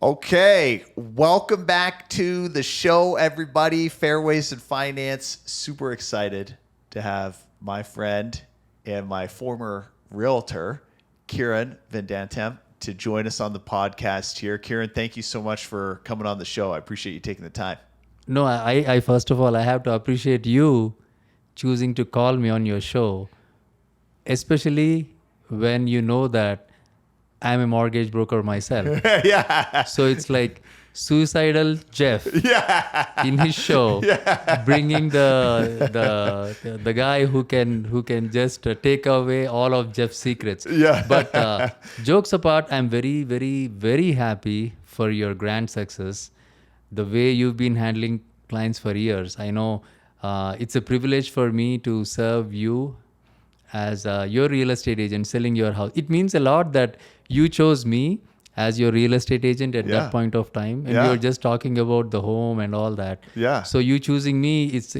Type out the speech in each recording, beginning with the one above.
Okay, welcome back to the show, everybody. Fairways and Finance. Super excited to have my friend and my former realtor, Kiran Vedantam, to join us on the podcast here. Kiran, thank you so much for coming on the show. I appreciate you taking the time. No, I first of all, I have to appreciate you choosing to call me on your show, especially when you know that I'm a mortgage broker myself. Yeah. So it's like suicidal Jeff in his show, bringing the guy who can just take away all of Jeff's secrets. Yeah. But jokes apart, I'm very, very, very happy for your grand success. The way you've been handling clients for years. I know it's a privilege for me to serve you as your real estate agent selling your house. It means a lot that you chose me as your real estate agent at that point of time, and we were just talking about the home and all that. Yeah. So you choosing me, it's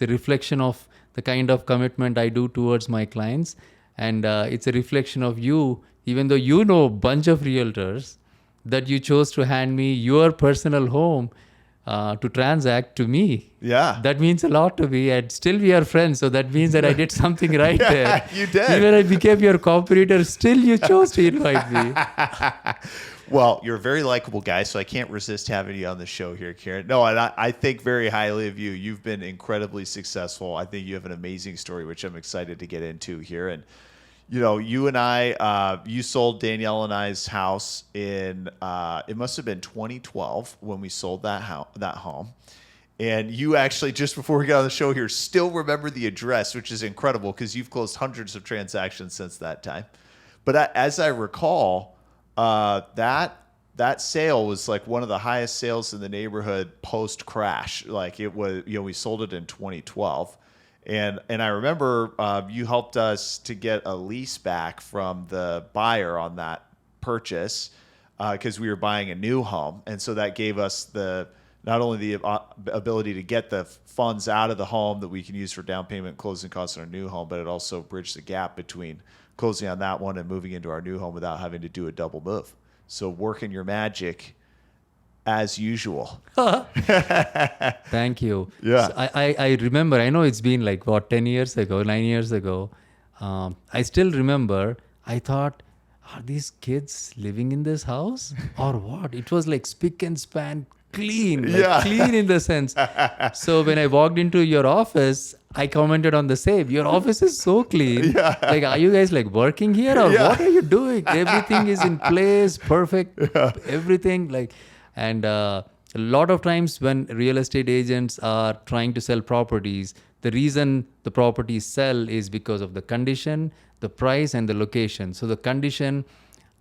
a reflection of the kind of commitment I do towards my clients, and it's a reflection of you, even though you know a bunch of realtors, that you chose to hand me your personal home to transact to me. Yeah. That means a lot to me, and still we are friends. So that means that I did something right there. You did. Even I became your competitor, still you chose to invite me. Well, you're a very likable guy, so I can't resist having you on the show here, Kiran. No, and I think very highly of you. You've been incredibly successful. I think you have an amazing story, which I'm excited to get into here. And you know, you and I, you sold Danielle and I's house in, it must have been 2012 when we sold that home. And you actually, just before we got on the show here, still remember the address, which is incredible because you've closed hundreds of transactions since that time. But as I recall, that sale was like one of the highest sales in the neighborhood post crash. Like it was, you know, we sold it in 2012. And I remember you helped us to get a lease back from the buyer on that purchase because we were buying a new home. And so that gave us not only the ability to get the funds out of the home that we can use for down payment, closing costs on our new home, but it also bridged the gap between closing on that one and moving into our new home without having to do a double move. So working your magic as usual. Thank you. Yeah. So I remember, I know it's been like, 10 years ago, 9 years ago. I still remember, I thought, are these kids living in this house or what? It was like spick and span clean, clean in the sense. So when I walked into your office, I commented on the same. Your office is so clean. Like, are you guys like working here or what are you doing? Everything is in place, perfect, everything like. And a lot of times when real estate agents are trying to sell properties, the reason the properties sell is because of the condition, the price, and the location. So the condition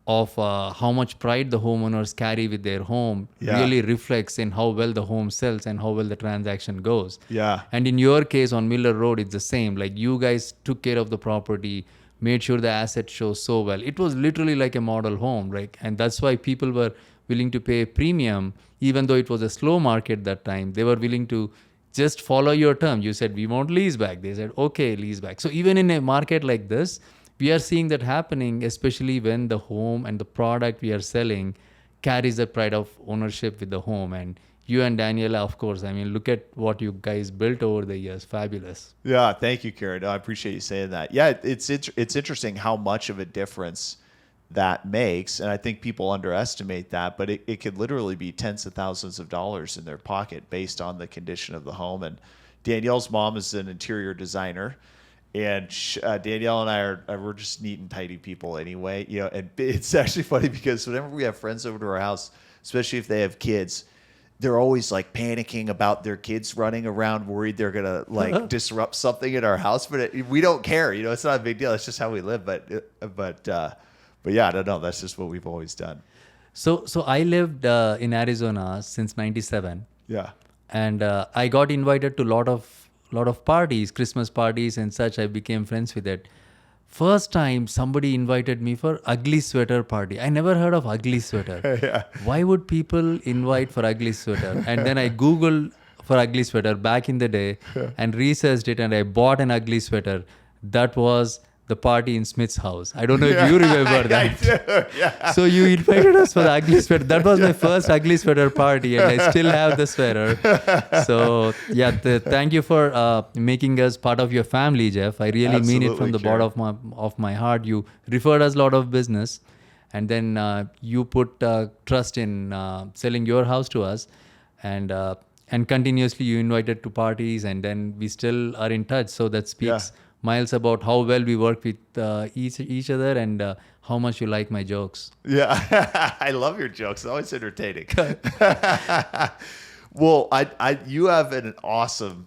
of how much pride the homeowners carry with their home really reflects in how well the home sells and how well the transaction goes. Yeah. And in your case on Miller Road, it's the same. Like you guys took care of the property, made sure the asset shows so well. It was literally like a model home, right? And that's why people were willing to pay a premium, even though it was a slow market that time. They were willing to just follow your term. You said, we want lease back. They said, okay, lease back. So even in a market like this, we are seeing that happening, especially when the home and the product we are selling carries the pride of ownership with the home. And you and Daniela, of course, I mean, look at what you guys built over the years. Fabulous. Yeah, thank you, Kiran. No, I appreciate you saying that. Yeah, it's interesting how much of a difference that makes, and I think people underestimate that, but it could literally be tens of thousands of dollars in their pocket based on the condition of the home. And Danielle's mom is an interior designer, and Danielle and we're just neat and tidy people anyway. You know, and it's actually funny because whenever we have friends over to our house, especially if they have kids, they're always like panicking about their kids running around, worried they're gonna like disrupt something in our house. But we don't care. You know, it's not a big deal. It's just how we live. But yeah, I don't know. That's just what we've always done. So I lived in Arizona since '97. Yeah. And I got invited to lot of parties, Christmas parties and such. I became friends with it. First time somebody invited me for ugly sweater party. I never heard of ugly sweater. Why would people invite for ugly sweater? And then I Googled for ugly sweater back in the day and researched it, and I bought an ugly sweater. That was the party in Smith's house. I don't know if you remember that. I do, yeah. So you invited us for the ugly sweater. That was my first ugly sweater party, and I still have the sweater. So yeah, thank you for making us part of your family, Jeff. I really mean it from Absolutely, the bottom of my heart. You referred us a lot of business, and then you put trust in selling your house to us, and continuously you invited to parties, and then we still are in touch. So that speaks miles about how well we work with each other, and how much you like my jokes. Yeah, I love your jokes. It's always entertaining. Well, you have an awesome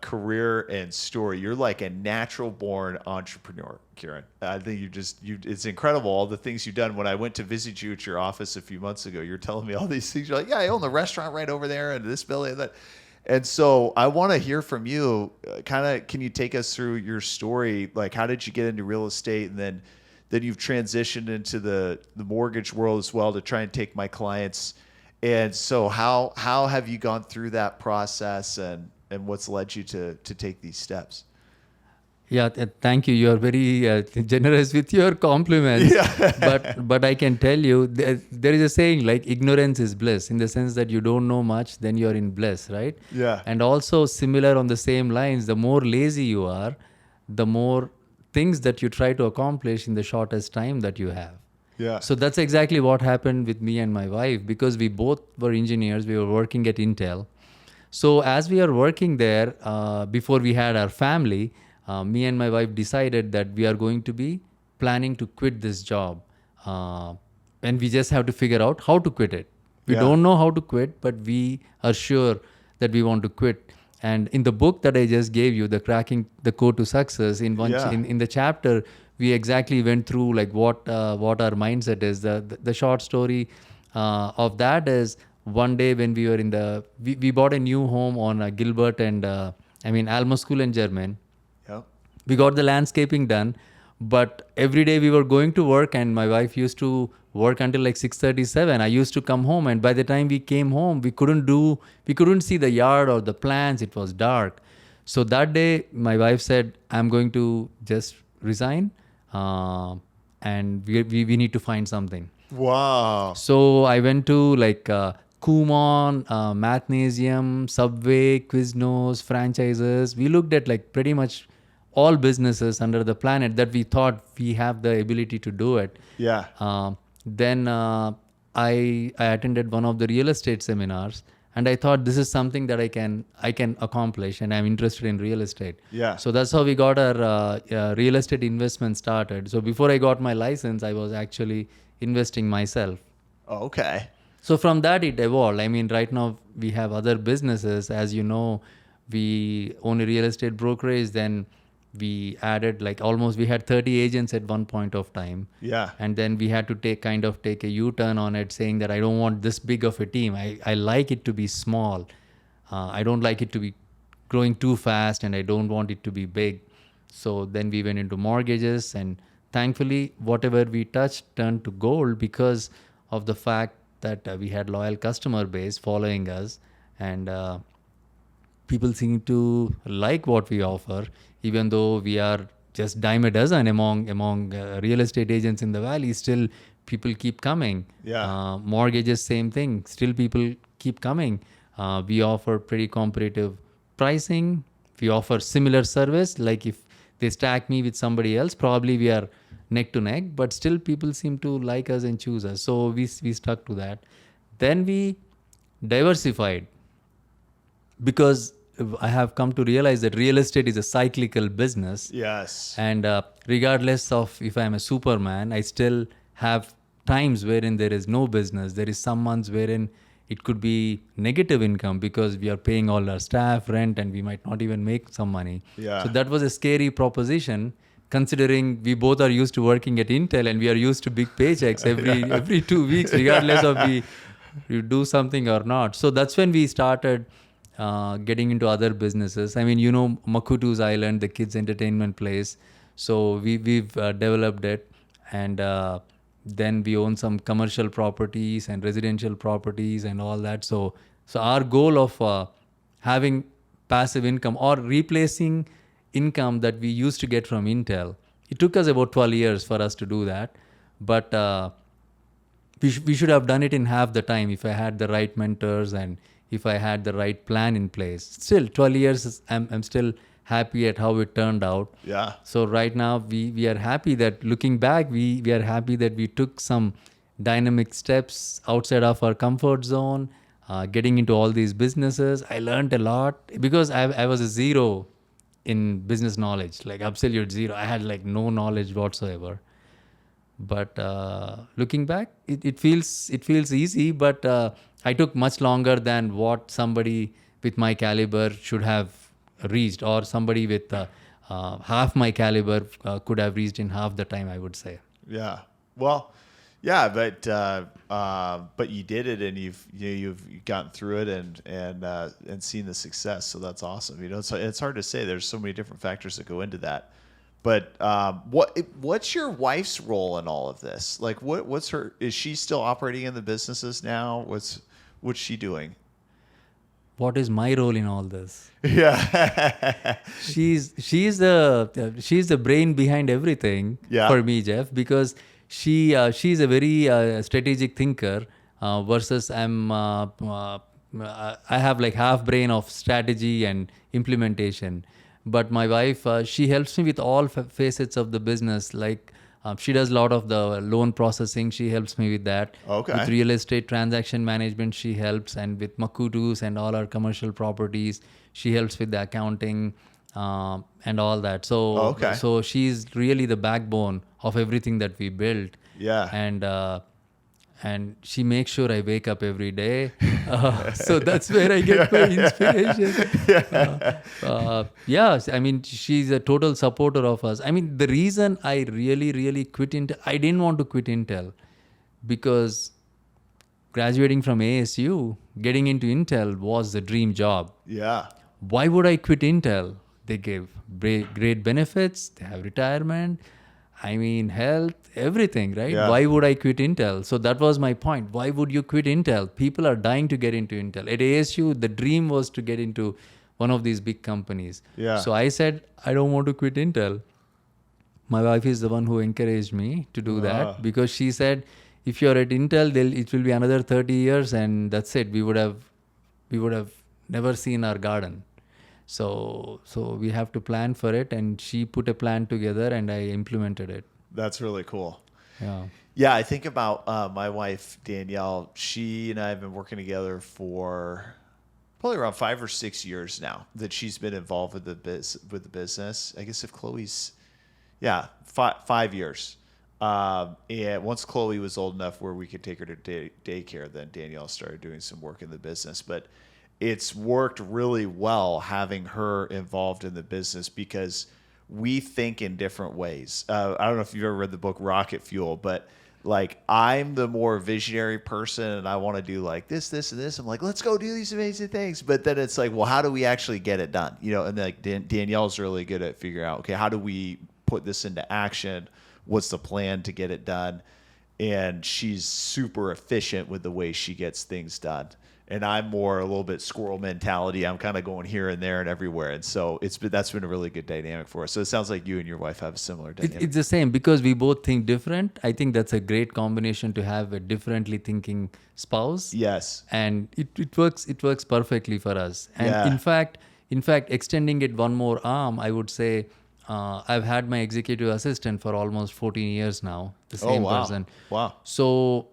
career and story. You're like a natural born entrepreneur, Kiran. I think it's incredible all the things you've done. When I went to visit you at your office a few months ago, you're telling me all these things. You're like, yeah, I own the restaurant right over there and this building and that. And so I want to hear from you. Can you take us through your story? Like, how did you get into real estate, and then you've transitioned into the mortgage world as well to try and take my clients. And so how have you gone through that process, and what's led you to take these steps? Yeah, thank you. You're very generous with your compliments. Yeah. but I can tell you, there is a saying like ignorance is bliss, in the sense that you don't know much, then you're in bliss, right? Yeah. And also similar on the same lines, the more lazy you are, the more things that you try to accomplish in the shortest time that you have. Yeah. So that's exactly what happened with me and my wife, because we both were engineers. We were working at Intel. So as we are working there, before we had our family, me and my wife decided that we are going to be planning to quit this job. And we just have to figure out how to quit it. We don't know how to quit, but we are sure that we want to quit. And in the book that I just gave you, the Cracking the Code to Success, in the chapter, we exactly went through like what our mindset is. The short story of that is, one day when we were we bought a new home on Gilbert and Alma School in German. Yep. We got the landscaping done, but every day we were going to work, and my wife used to work until like 6:37. I used to come home, and by the time we came home, we couldn't see the yard or the plants. It was dark. So that day, my wife said, "I'm going to just resign, and we need to find something." Wow. So I went to like Kumon, Mathnasium, Subway, Quiznos, franchises. We looked at like pretty much all businesses under the planet that we thought we have the ability to do it. Yeah. Then I attended one of the real estate seminars, and I thought this is something that I can accomplish, and I'm interested in real estate. Yeah. So that's how we got our real estate investment started. So before I got my license, I was actually investing myself. Oh, okay. So from that it evolved. Right now we have other businesses. As you know, we own a real estate brokerage. Then we added we had 30 agents at one point of time. Yeah. And then we had to take a U-turn on it, saying that I don't want this big of a team. I like it to be small. I don't like it to be growing too fast, and I don't want it to be big. So then we went into mortgages, and thankfully whatever we touched turned to gold, because of the fact that we had loyal customer base following us, and people seem to like what we offer, even though we are just dime a dozen among real estate agents in the valley. Still people keep coming. Yeah. Mortgages, same thing, still people keep coming. We offer pretty competitive pricing. We offer similar service. Like if they stack me with somebody else, probably we are neck to neck, but still people seem to like us and choose us. So we stuck to that. Then we diversified, because I have come to realize that real estate is a cyclical business. Yes. And regardless of if I'm a superman, I still have times wherein there is no business. There is some months wherein it could be negative income, because we are paying all our staff, rent, and we might not even make some money. Yeah. So that was a scary proposition, considering we both are used to working at Intel, and we are used to big paychecks every 2 weeks, regardless of you do something or not. So that's when we started getting into other businesses. Makutu's Island, the kids' entertainment place. So we've developed it, and then we own some commercial properties and residential properties and all that. So our goal of having passive income or replacing income that we used to get from Intel, It took us about 12 years for us to do that, but we should have done it in half the time if I had the right mentors and if I had the right plan in place. Still, 12 years, I'm still happy at how it turned out. Yeah. So right now, we are happy that looking back, we are happy that we took some dynamic steps outside of our comfort zone, getting into all these businesses. I learned a lot because I was a zero in business knowledge, like absolute zero. I had like no knowledge whatsoever. But looking back, it feels easy, but I took much longer than what somebody with my caliber should have reached, or somebody with half my caliber could have reached in half the time, I would say. Yeah. Well, yeah, but you did it, and you've gotten through it and seen the success. So that's awesome. It's hard to say. There's so many different factors that go into that. But what's your wife's role in all of this? Like, what's her? Is she still operating in the businesses now? What's she doing? What is my role in all this? Yeah. She's the brain behind everything for me, Jeff, because she's a very strategic thinker versus I have like half brain of strategy and implementation. But my wife, she helps me with all facets of the business. Like she does a lot of the loan processing. She helps me with that. Okay. With real estate transaction management, she helps. And with Makutus and all our commercial properties, she helps with the accounting and all that. So, so she's really the backbone of everything that we built. Yeah. And she makes sure I wake up every day. So that's where I get my inspiration. Yeah, I mean, she's a total supporter of us. I mean, the reason I really quit Intel, I didn't want to quit Intel because graduating from ASU, getting into Intel was the dream job. Yeah. Why would I quit Intel? They give great benefits. They have retirement. I mean, health, everything, right? Yeah. Why would I quit Intel? So that was my point. Why would you quit Intel? People are dying to get into Intel. At ASU, the dream was to get into one of these big companies. Yeah. So I said, I don't want to quit Intel. My wife is the one who encouraged me to do that because she said, if you're at Intel, it will be another 30 years and that's it. We would have never seen our garden. So we have to plan for it, and she put a plan together, and I implemented it. That's really cool. Yeah. Yeah, I think about my wife Danielle. She and I have been working together for probably around 5 or 6 years now. That she's been involved with the business. I guess if Chloe's, 5 years. And once Chloe was old enough where we could take her to daycare, then Danielle started doing some work in the business. But it's worked really well having her involved in the business because we think in different ways. I don't know if you've ever read the book Rocket Fuel, but like I'm the more visionary person and I want to do like this, and this. I'm like, let's go do these amazing things. But then it's like, well, how do we actually get it done? And like Danielle's really good at figuring out, okay, how do we put this into action? What's the plan to get it done? And she's super efficient with the way she gets things done. And I'm more a little bit squirrel mentality. I'm kind of going here and there and everywhere. And so that's been a really good dynamic for us. So it sounds like you and your wife have a similar dynamic. It's the same because we both think different. I think that's a great combination to have a differently thinking spouse. Yes. And it works perfectly for us. And in fact, extending it one more arm, I would say I've had my executive assistant for almost 14 years now. The same person. Wow. So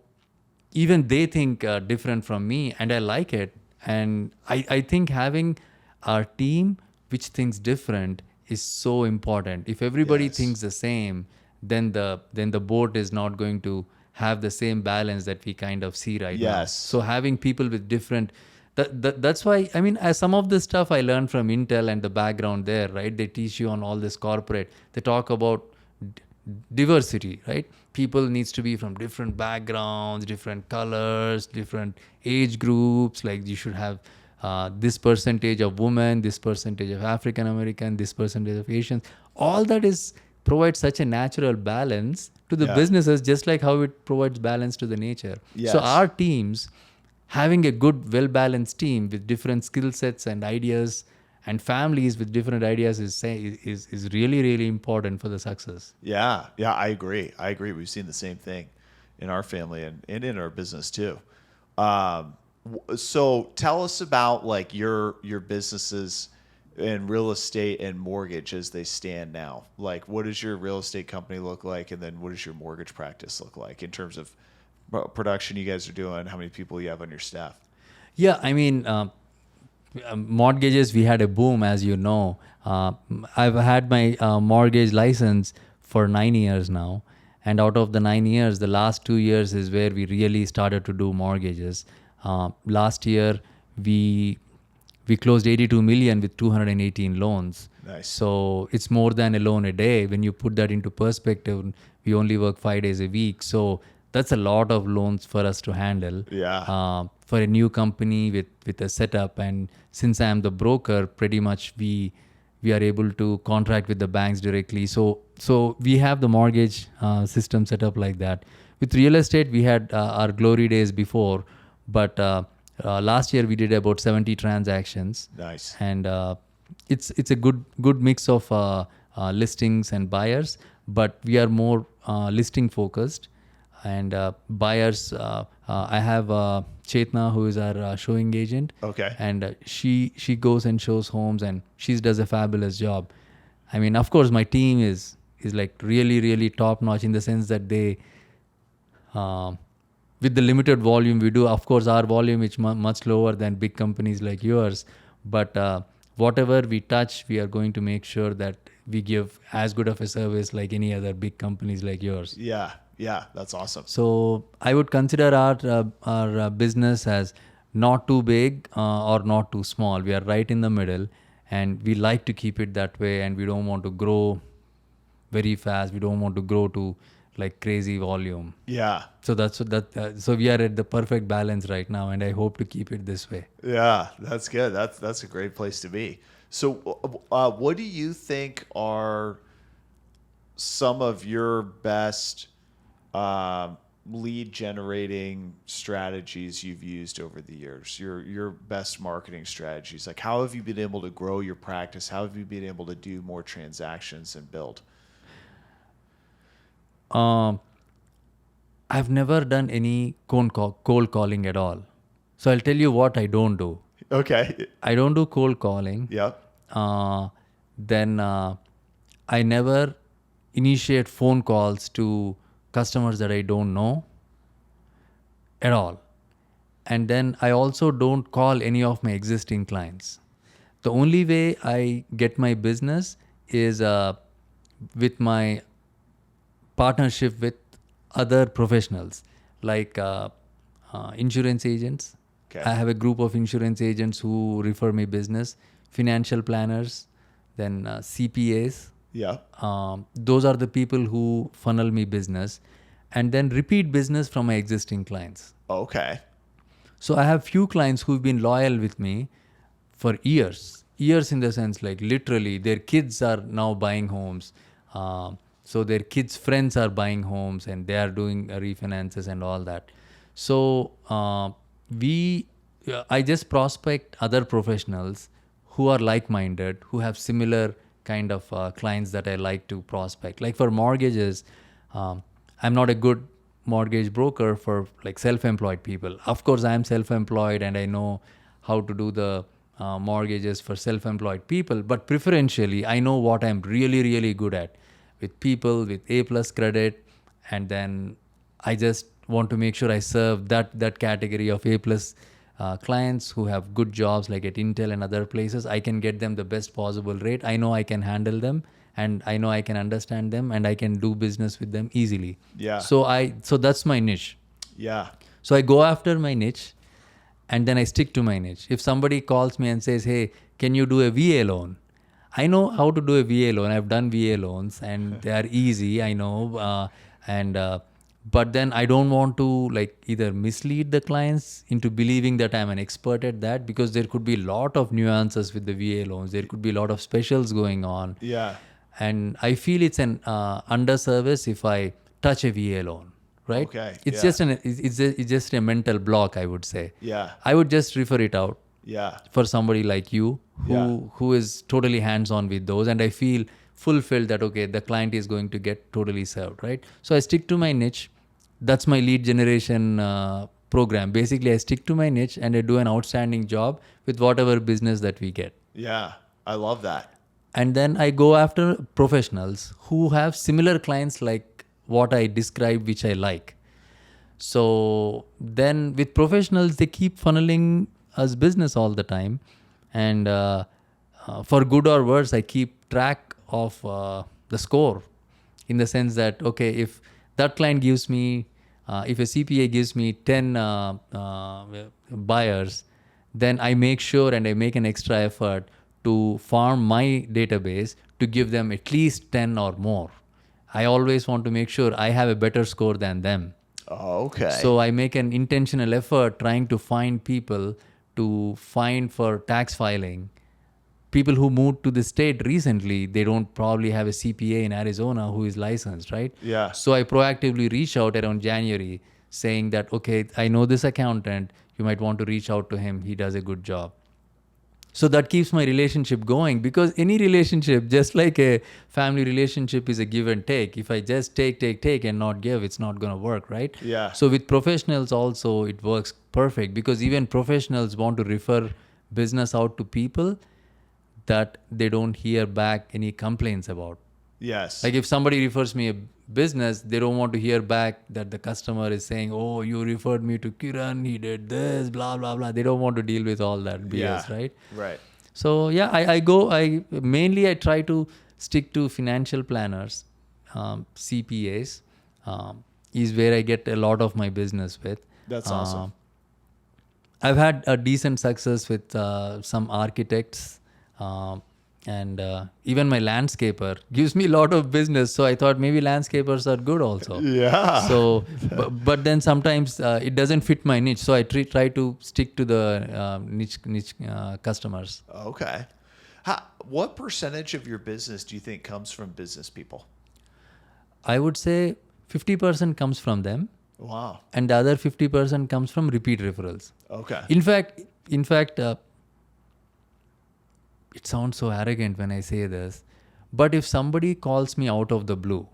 even they think different from me, and I like it. And I think having our team which thinks different is so important. If everybody thinks the same, then the boat is not going to have the same balance that we kind of see right now. So having people with different, that's why, I mean, as some of the stuff I learned from Intel and the background there, right? They teach you on all this corporate. They talk about diversity, right? People needs to be from different backgrounds, different colors, different age groups. Like you should have this percentage of women, this percentage of African American, this percentage of Asians. All that provides such a natural balance to the businesses, just like how it provides balance to the nature. So our teams, having a good, well-balanced team with different skill sets and ideas and families with different ideas is really, really important for the success. Yeah, yeah, I agree. I agree. We've seen the same thing in our family and in our business too. So tell us about like your businesses in real estate and mortgage as they stand now. Like, what does your real estate company look like, and then what does your mortgage practice look like in terms of production you guys are doing? How many people you have on your staff? Yeah, I mean, mortgages, we had a boom, as you know. I've had my mortgage license for 9 years now. And out of the 9 years, the last 2 years is where we really started to do mortgages. Last year, we closed 82 million with 218 loans. Nice. So it's more than a loan a day. When you put that into perspective, we only work 5 days a week. So that's a lot of loans for us to handle. Yeah. For a new company with a setup, and since I am the broker, pretty much we are able to contract with the banks directly. So we have the mortgage system set up like that. With real estate, we had our glory days before, but last year we did about 70 transactions. Nice. And it's a good mix of listings and buyers, but we are more listing focused. And buyers, I have Chetna, who is our showing agent. Okay. And she goes and shows homes, and she does a fabulous job. I mean, of course, my team is like really, really top notch in the sense that they, with the limited volume we do, of course, our volume is much lower than big companies like yours. But whatever we touch, we are going to make sure that we give as good of a service like any other big companies like yours. Yeah. Yeah. That's awesome. So I would consider our business as not too big or not too small. We are right in the middle, and we like to keep it that way. And we don't want to grow very fast. We don't want to grow to like crazy volume. Yeah. So so we are at the perfect balance right now, and I hope to keep it this way. Yeah, that's good. That's a great place to be. So, what do you think are some of your best lead generating strategies you've used over the years? Your best marketing strategies. Like, how have you been able to grow your practice? How have you been able to do more transactions and build? I've never done any cold calling at all. So I'll tell you what I don't do. Okay. I don't do cold calling. Yep. Then I never initiate phone calls to customers that I don't know at all. And then I also don't call any of my existing clients. The only way I get my business is with my partnership with other professionals like insurance agents. Okay. I have a group of insurance agents who refer me business, financial planners, then CPAs. Yeah. Those are the people who funnel me business, and then repeat business from my existing clients. Okay. So I have few clients who've been loyal with me for years in the sense like literally their kids are now buying homes. So their kids' friends are buying homes, and they are doing refinances and all that. So I just prospect other professionals who are like-minded, who have similar kind of clients that I like to prospect. Like for mortgages, I'm not a good mortgage broker for like self-employed people. Of course, I am self-employed and I know how to do the mortgages for self-employed people, but preferentially, I know what I'm really, really good at with people with A+ credit, and then I just want to make sure I serve that category of A+ clients who have good jobs like at Intel and other places. I can get them the best possible rate. I know I can handle them, and I know I can understand them, and I can do business with them easily. Yeah. So that's my niche. Yeah. So I go after my niche, and then I stick to my niche. If somebody calls me and says, hey, can you do a VA loan? I know how to do a VA loan. I've done VA loans, and they are easy, I know. But then I don't want to like either mislead the clients into believing that I'm an expert at that, because there could be a lot of nuances with the VA loans. There could be a lot of specials going on. Yeah. And I feel it's an underservice if I touch a VA loan, right? Okay, It's yeah. just it's just a mental block, I would say. Yeah. I would just refer it out Yeah. for somebody like you who is totally hands-on with those, and I feel fulfilled that okay, the client is going to get totally served, right? So I stick to my niche. That's my lead generation program. Basically, I stick to my niche and I do an outstanding job with whatever business that we get. Yeah. I love that. And then I go after professionals who have similar clients like what I described, which I like. So then with professionals, they keep funneling us business all the time. And for good or worse, I keep track of the score, in the sense that, okay, if that client gives me, if a CPA gives me 10 buyers, then I make sure and I make an extra effort to farm my database to give them at least 10 or more. I always want to make sure I have a better score than them. Oh, okay. So I make an intentional effort trying to find people to find for tax filing. People who moved to the state recently, they don't probably have a CPA in Arizona who is licensed, right? Yeah. So I proactively reach out around January saying that, okay, I know this accountant, you might want to reach out to him. He does a good job. So that keeps my relationship going, because any relationship, just like a family relationship, is a give and take. If I just take and not give, it's not going to work, right? Yeah. So with professionals also, it works perfect, because even professionals want to refer business out to people that they don't hear back any complaints about. Yes. Like if somebody refers me a business, they don't want to hear back that the customer is saying, oh, you referred me to Kiran, he did this, blah, blah, blah. They don't want to deal with all that BS, right? Right. So yeah, I mainly I try to stick to financial planners, CPAs, is where I get a lot of my business with. That's awesome. I've had a decent success with some architects, and even my landscaper gives me a lot of business. So I thought maybe landscapers are good also. Yeah. So, but then sometimes it doesn't fit my niche. So I try to stick to the niche customers. Okay. What percentage of your business do you think comes from business people? I would say 50% comes from them, Wow. and the other 50% comes from repeat referrals. Okay. In fact, it sounds so arrogant when I say this, but if somebody calls me out of the blue,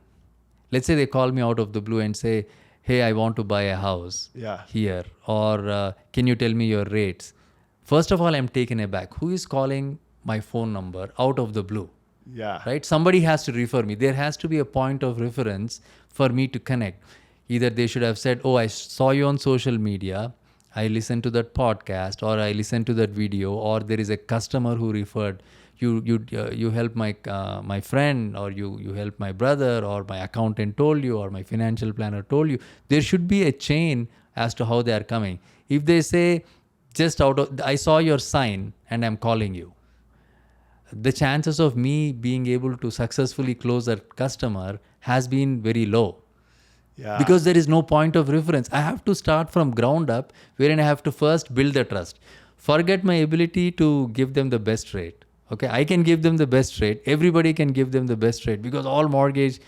let's say they call me out of the blue and say, hey, I want to buy a house here, or can you tell me your rates? First of all, I'm taken aback. Who is calling my phone number out of the blue? Yeah. Right? Somebody has to refer me. There has to be a point of reference for me to connect. Either they should have said, oh, I saw you on social media, I listened to that podcast, or I listened to that video, or there is a customer who referred you help my friend, or you help my brother, or my accountant told you, or my financial planner told you. There should be a chain as to how they are coming. If they say just I saw your sign and I'm calling you, the chances of me being able to successfully close that customer has been very low. Yeah. Because there is no point of reference. I have to start from ground up, wherein I have to first build the trust. Forget my ability to give them the best rate. Okay, I can give them the best rate. Everybody can give them the best rate, because all mortgage,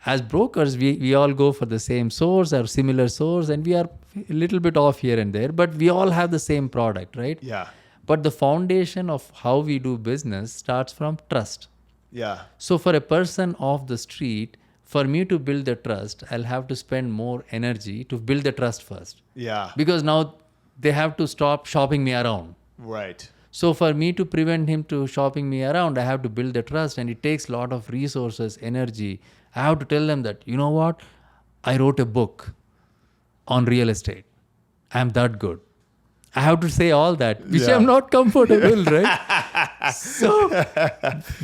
as brokers, we all go for the same source or similar source, and we are a little bit off here and there, but we all have the same product, right? Yeah. But the foundation of how we do business starts from trust. Yeah. So for a person off the street, for me to build the trust, I'll have to spend more energy to build the trust first. Yeah. Because now they have to stop shopping me around. Right. So for me to prevent him to shopping me around, I have to build the trust, and it takes a lot of resources, energy. I have to tell them that, you know what, I wrote a book on real estate. I'm that good. I have to say all that, which I'm not comfortable, right? So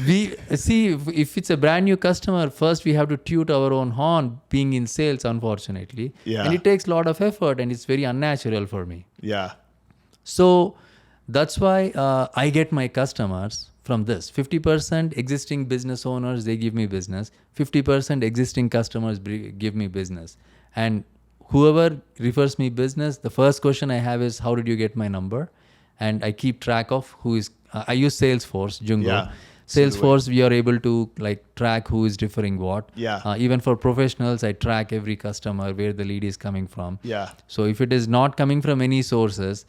we see, if it's a brand new customer, first we have to toot our own horn, being in sales, unfortunately. Yeah. And it takes a lot of effort, and it's very unnatural for me. Yeah. So that's why I get my customers from this. 50% existing business owners, they give me business. 50% existing customers give me business. And whoever refers me business, the first question I have is, how did you get my number? And I keep track of who is, I use Salesforce, Jungo. Yeah. Salesforce, we are able to track who is referring what. Yeah. Even for professionals, I track every customer, where the lead is coming from. Yeah. So if it is not coming from any sources,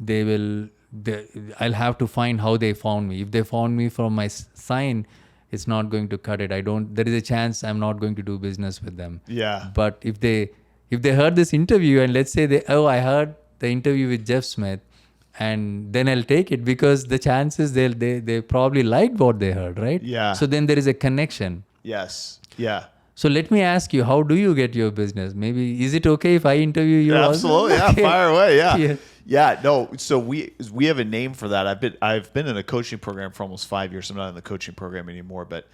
I'll have to find how they found me. If they found me from my sign, it's not going to cut it. There is a chance I'm not going to do business with them. Yeah. But if they heard this interview and let's say I heard the interview with Jeff Smith, and then I'll take it because the chances they probably liked what they heard, right? Yeah. So then there is a connection. Yes. Yeah. So let me ask you, how do you get your business? Maybe, is it okay if I interview you also? Absolutely. Yeah. Okay. Fire away. Yeah. Yeah. Yeah. No. So we have a name for that. I've been in a coaching program for almost 5 years. I'm not in the coaching program anymore, but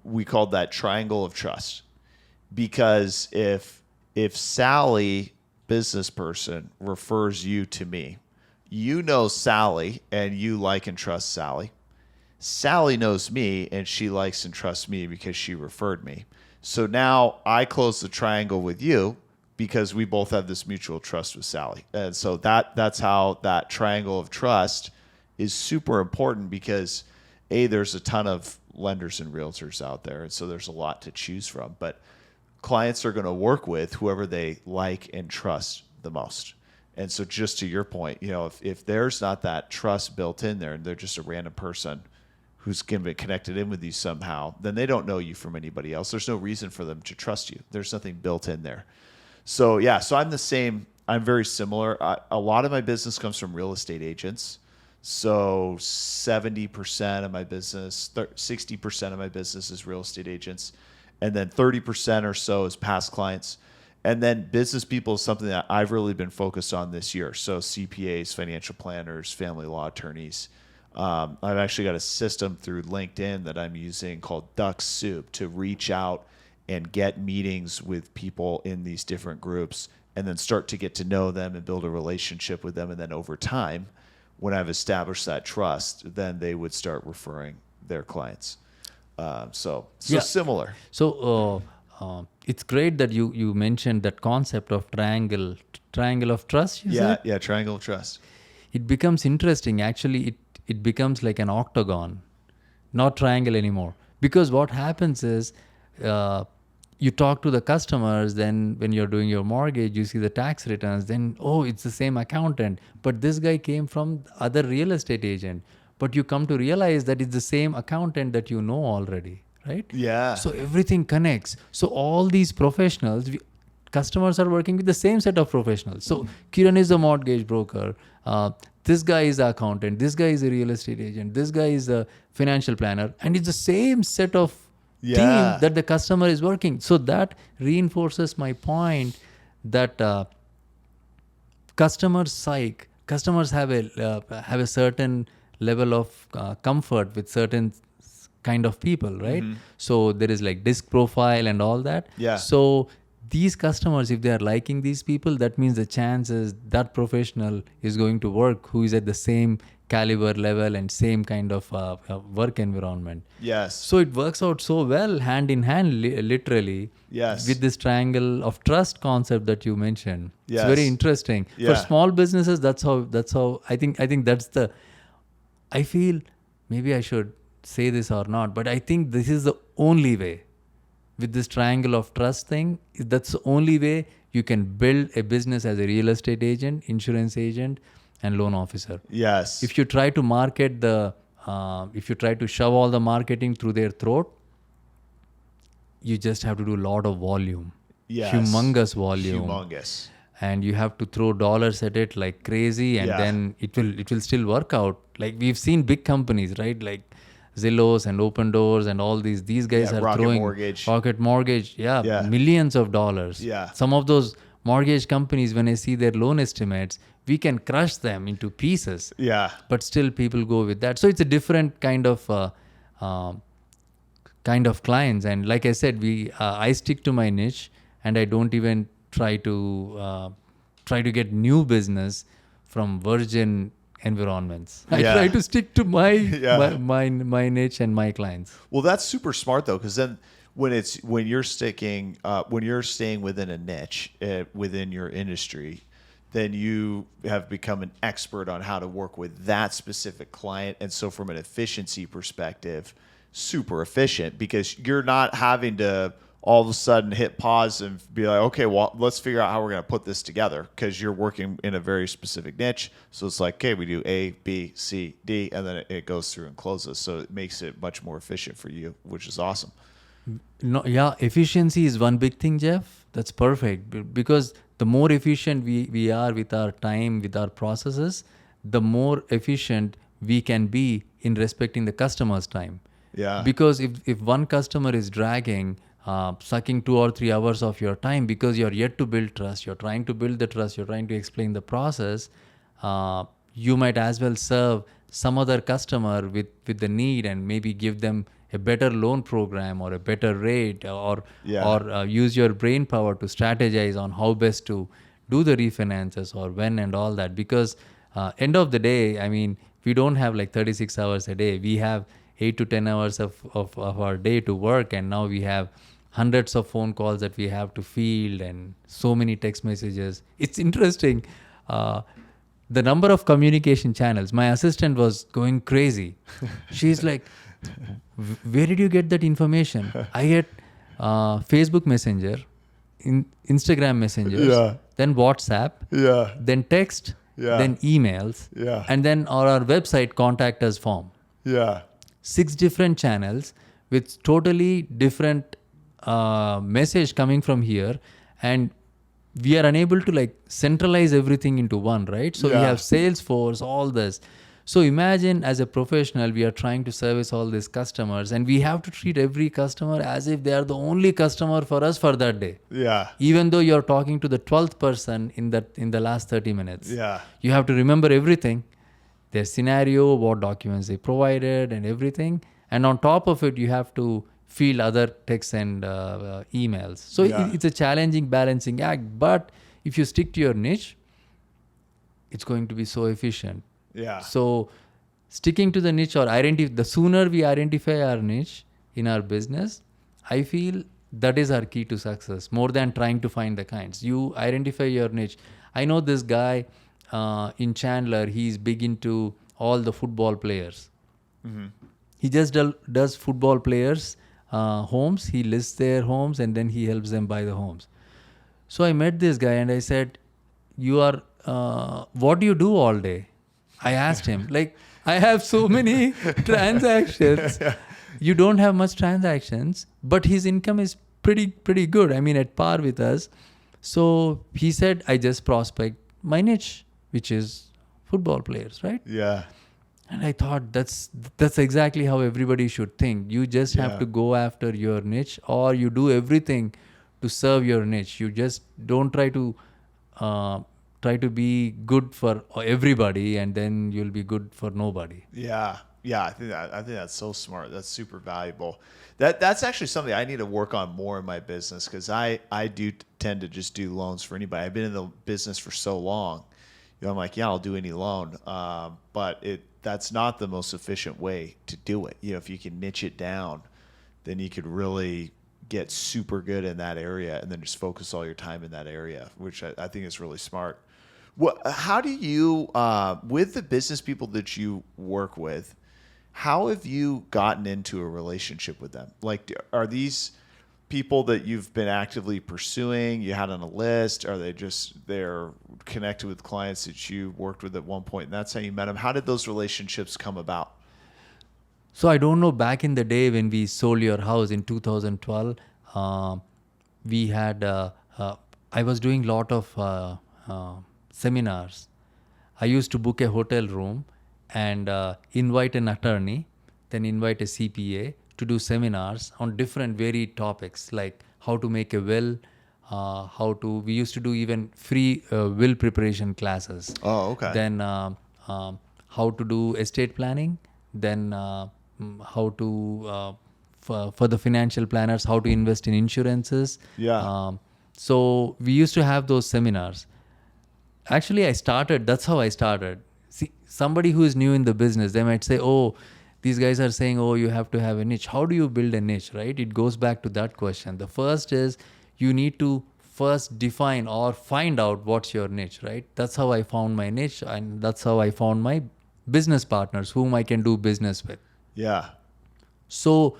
we called that triangle of trust, because if Sally, business person, refers you to me, you know Sally and you like and trust Sally. Sally knows me and she likes and trusts me because she referred me. So now I close the triangle with you because we both have this mutual trust with Sally. And so that's how that triangle of trust is super important, because there's a ton of lenders and realtors out there. And so there's a lot to choose from, but clients are going to work with whoever they like and trust the most. And so just to your point, if there's not that trust built in there and they're just a random person who's going to be connected in with you somehow, then they don't know you from anybody else. There's no reason for them to trust you. There's nothing built in there. So yeah, so I'm the same. I'm very similar. A lot of my business comes from real estate agents. So 70% of my business, 60% of my business is real estate agents. And then 30% or so is past clients. And then business people is something that I've really been focused on this year. So CPAs, financial planners, family law attorneys. I've actually got a system through LinkedIn that I'm using called Duck Soup to reach out and get meetings with people in these different groups and then start to get to know them and build a relationship with them. And then over time, when I've established that trust, then they would start referring their clients. So Yeah. similar. So it's great that you mentioned that concept of triangle of trust. You said? Yeah, triangle of trust. It becomes interesting. Actually, it becomes like an octagon, not triangle anymore. Because what happens is you talk to the customers, then when you're doing your mortgage, you see the tax returns, then, it's the same accountant. But this guy came from other real estate agent. But you come to realize that it's the same accountant that you know already, right? Yeah. So everything connects. So all these professionals, customers are working with the same set of professionals. So Kiran is a mortgage broker. This guy is an accountant. This guy is a real estate agent. This guy is a financial planner. And it's the same set of team that the customer is working. So that reinforces my point that customers have a certain level of comfort with certain kind of people, right? So there is like disc profile and all that. Yeah. So these customers, if they are liking these people, that means the chances that professional is going to work who is at the same caliber level and same kind of work environment. Yes. So it works out so well, hand in hand, literally. Yes. With this triangle of trust concept that you mentioned. Yes. It's very interesting. Yeah. For small businesses, that's how I think that's the. I feel maybe I should say this or not, but I think this is the only way. With this triangle of trust thing, that's the only way you can build a business as a real estate agent, insurance agent, and loan officer. Yes. If you try to market if you try to shove all the marketing through their throat, you just have to do a lot of volume. Yes. Humongous volume. Humongous. And you have to throw dollars at it like crazy, and Yeah. then it will still work out. Like we've seen big companies, right? Like Zillows and Open Doors and all these guys are Rocket throwing Mortgage. Rocket Mortgage, Yeah. millions of dollars. Yeah. Some of those mortgage companies, when I see their loan estimates, we can crush them into pieces. Yeah. But still, people go with that. So it's a different kind of clients. And like I said, I stick to my niche, and I don't even try to get new business from virgin environments. I Yeah. try to stick to my Yeah. my niche and my clients. Well, that's super smart though, because then when you're staying within a niche within your industry, then you have become an expert on how to work with that specific client. And so from an efficiency perspective, super efficient, because you're not having to all of a sudden hit pause and be like, okay, well, let's figure out how we're going to put this together, because you're working in a very specific niche. So it's like, okay, we do A, B, C, D, and then it goes through and closes. So it makes it much more efficient for you, which is awesome. No, yeah, efficiency is one big thing, Jeff. That's perfect. Because the more efficient we are with our time, with our processes, the more efficient we can be in respecting the customer's time. Yeah. Because if one customer is dragging, sucking 2 or 3 hours of your time because you're yet to build trust, you're trying to build the trust, you're trying to explain the process, you might as well serve some other customer with the need and maybe give them a better loan program or a better rate, or use your brain power to strategize on how best to do the refinances or when and all that. Because end of the day, I mean, we don't have like 36 hours a day. We have 8 to 10 hours of our day to work, and now we have hundreds of phone calls that we have to field and so many text messages. It's interesting. The number of communication channels, my assistant was going crazy. She's like, where did you get that information? I get Facebook Messenger, Instagram Messengers, then WhatsApp, then text, then emails, and then our website contact us form. 6 different channels with totally different message coming from here, and we are unable to like centralize everything into one, right? So we have Salesforce, all this. So imagine as a professional, we are trying to service all these customers, and we have to treat every customer as if they are the only customer for us for that day. Even though you're talking to the 12th person in the last 30 minutes. You have to remember everything, their scenario, what documents they provided and everything. And on top of it, you have to field other texts and emails. So it's a challenging balancing act. But if you stick to your niche, it's going to be so efficient. So sticking to the niche, or the sooner we identify our niche in our business, I feel that is our key to success, more than trying to find the kinds. You identify your niche. I know this guy in Chandler, he's big into all the football players. He just does football players' homes. He lists their homes and then he helps them buy the homes. So I met this guy and I said, what do you do all day? I asked him, like, I have so many transactions. You don't have much transactions, but his income is pretty good. I mean, at par with us. So he said, I just prospect my niche, which is football players, right? And I thought that's exactly how everybody should think. You just have to go after your niche, or you do everything to serve your niche. You just don't try to be good for everybody, and then you'll be good for nobody. I think that's so smart. That's super valuable. That's actually something I need to work on more in my business, because I do tend to just do loans for anybody. I've been in the business for so long. I'm like, I'll do any loan, but that's not the most efficient way to do it. If you can niche it down, then you could really get super good in that area, and then just focus all your time in that area, which I think is really smart. How do you, with the business people that you work with, how have you gotten into a relationship with them? Like, are these people that you've been actively pursuing, you had on a list? Are they they're connected with clients that you worked with at one point, and that's how you met them? How did those relationships come about? So I don't know, back in the day when we sold your house in 2012, we had, I was doing a lot of seminars. I used to book a hotel room and invite an attorney, then invite a CPA to do seminars on different varied topics, like how to make a will, we used to do even free will preparation classes. Then how to do estate planning, then how to, for the financial planners, how to invest in insurances. So we used to have those seminars. Actually, that's how I started. See, somebody who is new in the business, they might say, these guys are saying, you have to have a niche. How do you build a niche, right? It goes back to that question. The first is you need to first define or find out what's your niche, right? That's how I found my niche, and that's how I found my business partners whom I can do business with. Yeah. So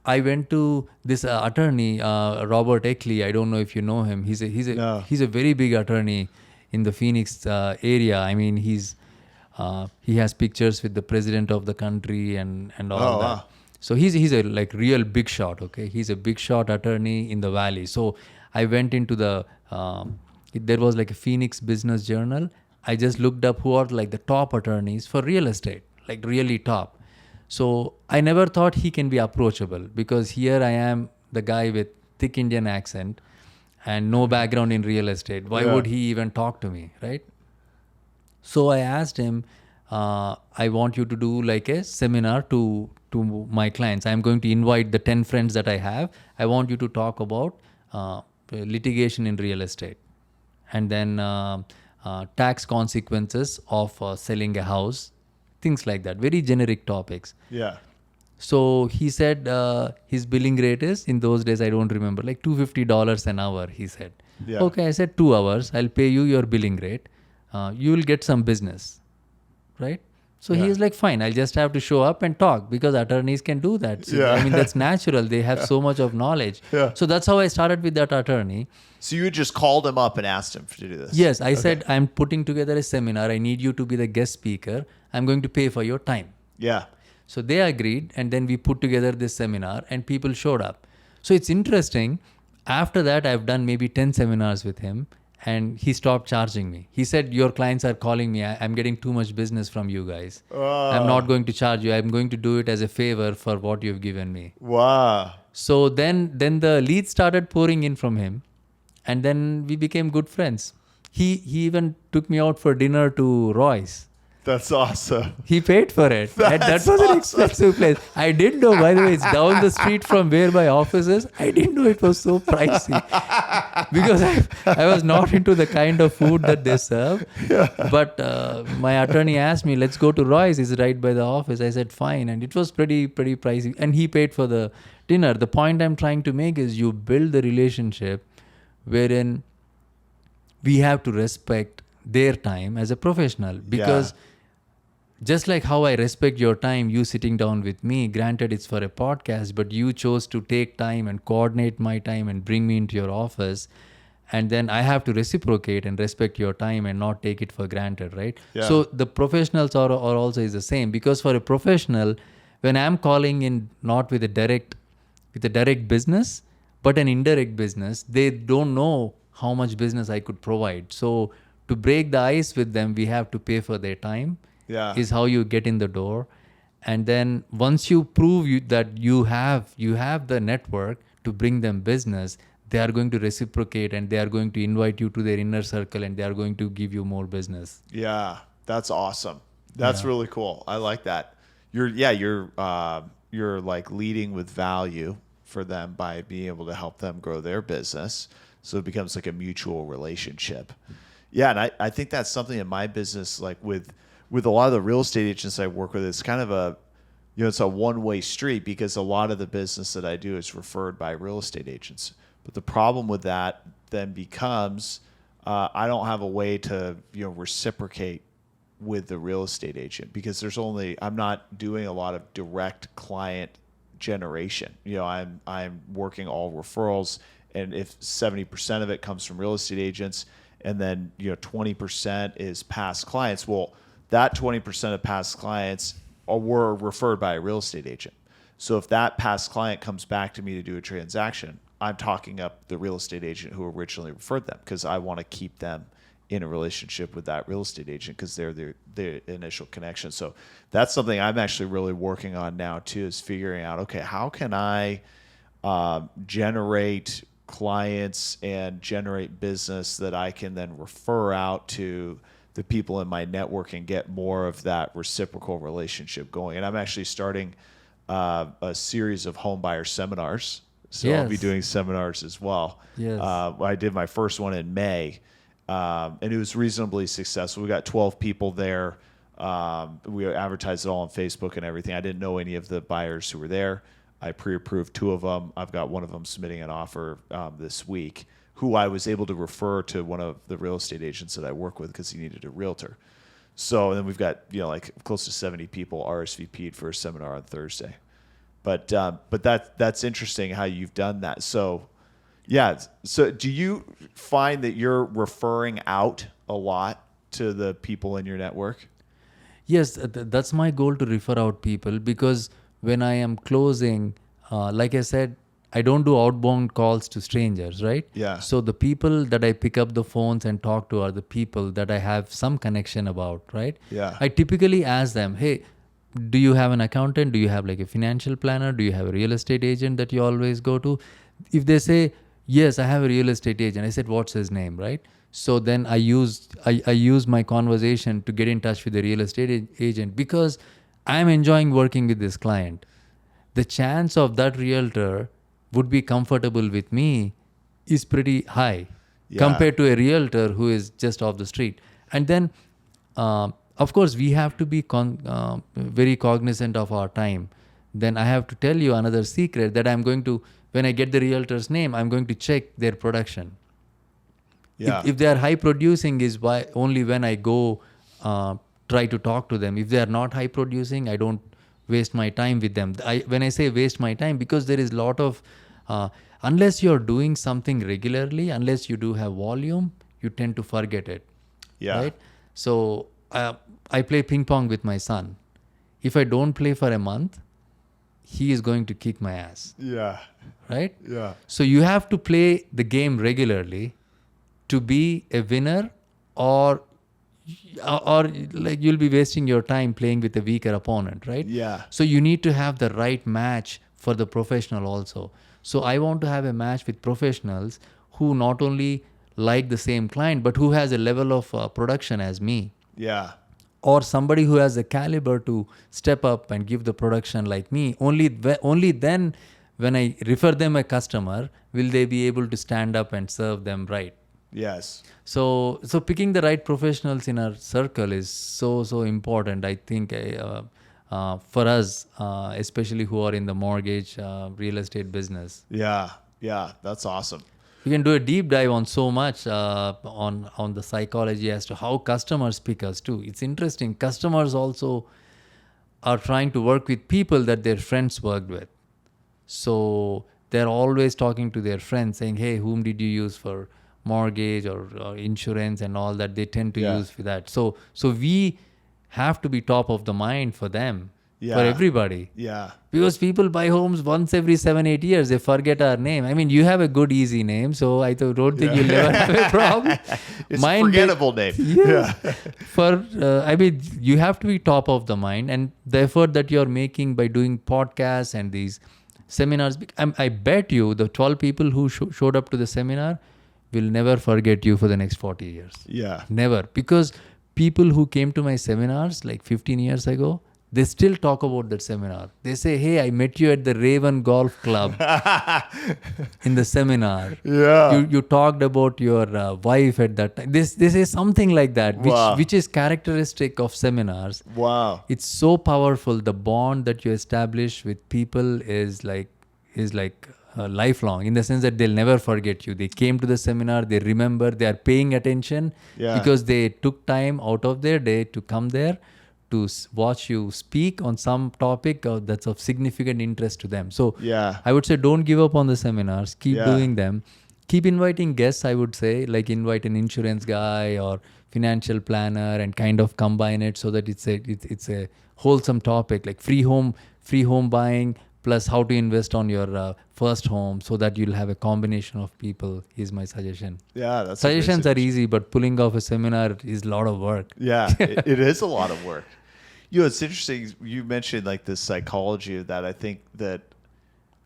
I went to this attorney, Robert Eckley. I don't know if you know him. No. He's a very big attorney in the Phoenix area. I mean, he has pictures with the president of the country and all Oh, that. wow. So he's a like real big shot. Okay, he's a big shot attorney in the valley. So I went into the there was like a Phoenix Business Journal. I just looked up who are like the top attorneys for real estate, like really top. So I never thought he can be approachable because here I am, the guy with thick Indian accent and no background in real estate. Why Yeah. would he even talk to me, right? So I asked him, I want you to do like a seminar to my clients. I'm going to invite the 10 friends that I have. I want you to talk about litigation in real estate, and then tax consequences of selling a house, things like that. Very generic topics. Yeah. So he said his billing rate is, in those days, I don't remember, like $250 an hour, he said. Yeah. Okay, I said 2 hours, I'll pay you your billing rate. You will get some business, right? So he Yeah. is like, fine, I'll just have to show up and talk because attorneys can do that. So, Yeah. I mean, that's natural. They have so much of knowledge. Yeah. So that's how I started with that attorney. So you just called him up and asked him to do this? Yes, I said, I'm putting together a seminar. I need you to be the guest speaker. I'm going to pay for your time. Yeah. So they agreed, and then we put together this seminar, and people showed up. So it's interesting. After that, I've done maybe 10 seminars with him, and he stopped charging me. He said, your clients are calling me. I'm getting too much business from you guys. I'm not going to charge you. I'm going to do it as a favor for what you've given me. Wow. So then the leads started pouring in from him, and then we became good friends. He even took me out for dinner to Roy's. That's awesome. He paid for it. And that That's was an awesome. expensive place. I didn't know, by the way, it's down the street from where my office is. I didn't know it was so pricey because I was not into the kind of food that they serve. But my attorney asked me, let's go to Roy's. It's right by the office. I said, fine. And it was pretty pricey. And he paid for the dinner. The point I'm trying to make is you build the relationship wherein we have to respect their time as a professional, because just like how I respect your time, you sitting down with me, granted it's for a podcast, but you chose to take time and coordinate my time and bring me into your office. And then I have to reciprocate and respect your time and not take it for granted, right? Yeah. So the professionals are also is the same, because for a professional, when I'm calling in not with a direct business, but an indirect business, they don't know how much business I could provide. So to break the ice with them, we have to pay for their time. Yeah. Is how you get in the door. And then once you prove that you have the network to bring them business, they are going to reciprocate, and they are going to invite you to their inner circle, and they are going to give you more business. Yeah. That's awesome. That's really cool. I like that. You're like leading with value for them by being able to help them grow their business. So it becomes like a mutual relationship. Yeah. And I think that's something in my business, like with a lot of the real estate agents I work with, it's kind of it's a one-way street, because a lot of the business that I do is referred by real estate agents. But the problem with that then becomes I don't have a way to reciprocate with the real estate agent, because I'm not doing a lot of direct client generation. I'm working all referrals, and if 70% of it comes from real estate agents, and then 20% is past clients, well, that 20% of past clients were referred by a real estate agent. So if that past client comes back to me to do a transaction, I'm talking up the real estate agent who originally referred them, because I want to keep them in a relationship with that real estate agent, because they're the initial connection. So that's something I'm actually really working on now too, is figuring out, okay, how can I generate clients and generate business that I can then refer out to the people in my network and get more of that reciprocal relationship going. And I'm actually starting a series of home buyer seminars. So I'll be doing seminars as well. Yes. I did my first one in May, and it was reasonably successful. We got 12 people there. We advertised it all on Facebook and everything. I didn't know any of the buyers who were there. I pre-approved 2 of them. I've got one of them submitting an offer this week, who I was able to refer to one of the real estate agents that I work with, because he needed a realtor. So then we've got like close to 70 people RSVP'd for a seminar on Thursday. But that's interesting how you've done that. So yeah. So do you find that you're referring out a lot to the people in your network? Yes, that's my goal, to refer out people, because when I am closing, like I said, I don't do outbound calls to strangers, right? Yeah. So the people that I pick up the phones and talk to are the people that I have some connection about, right? Yeah. I typically ask them, hey, do you have an accountant? Do you have like a financial planner? Do you have a real estate agent that you always go to? If they say, yes, I have a real estate agent, I said, what's his name, right? So then I use my conversation to get in touch with the real estate agent, because I'm enjoying working with this client. The chance of that realtor would be comfortable with me is pretty high compared to a realtor who is just off the street. And then, of course, we have to be very cognizant of our time. Then I have to tell you another secret, that I'm going to, when I get the realtor's name, I'm going to check their production. Yeah. If they are high producing, is why only when I go try to talk to them. If they are not high producing, I don't waste my time with them. When I say waste my time, because there is a lot of unless you're doing something regularly, unless you do have volume, you tend to forget it. Yeah. Right. So I play ping pong with my son. If I don't play for a month, he is going to kick my ass. Yeah. Right. Yeah. So you have to play the game regularly to be a winner, or like you'll be wasting your time playing with a weaker opponent, right? Yeah. So you need to have the right match for the professional also. So I want to have a match with professionals who not only like the same client, but who has a level of production as me, Yeah. or somebody who has the caliber to step up and give the production like me. Only then, when I refer them a customer, will they be able to stand up and serve them right. Yes. So picking the right professionals in our circle is so important. I think for us, especially who are in the mortgage, real estate business, Yeah. Yeah. That's awesome. we can do a deep dive on so much on the psychology as to how customers pick us too. It's interesting. Customers also are trying to work with people that their friends worked with. So they're always talking to their friends, saying, hey, whom did you use for mortgage or insurance and all that? They tend to use for that. So we have to be top of the mind for them, for everybody. Yeah. Because people buy homes once every 7-8 years. They forget our name. I mean, you have a good, easy name, so I don't think you'll never have a problem. It's a forgettable name. Yeah. I mean, you have to be top of the mind, and the effort that you're making by doing podcasts and these seminars. I bet you the 12 people who showed up to the seminar will never forget you for the next 40 years. Yeah. Never. Because people who came to my seminars like 15 years ago, they still talk about that seminar. They say, hey, I met you at the Raven Golf Club in the seminar. Yeah. You talked about your wife at that time. They say something like that, which is characteristic of seminars. Wow. It's so powerful. The bond that you establish with people is like lifelong, in the sense that they'll never forget you. They came to the seminar, they remember, they are paying attention because they took time out of their day to come there to watch you speak on some topic that's of significant interest to them. So I would say don't give up on the seminars. Keep doing them. Keep inviting guests, I would say, like invite an insurance guy or financial planner and kind of combine it so that it's a wholesome topic, like free home buying plus how to invest on your first home, so that you'll have a combination of people, is my suggestion. Yeah, that's suggestions are easy, but pulling off a seminar is a lot of work. Yeah, it is a lot of work. It's interesting. You mentioned like the psychology of that. I think that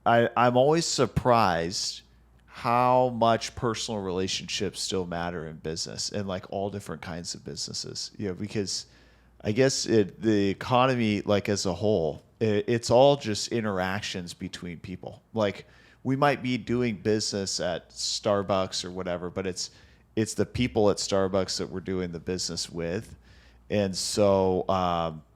I'm always surprised how much personal relationships still matter in business, and like all different kinds of businesses. Because I guess the economy, like as a whole, it's all just interactions between people. Like we might be doing business at Starbucks or whatever, but it's the people at Starbucks that we're doing the business with. And so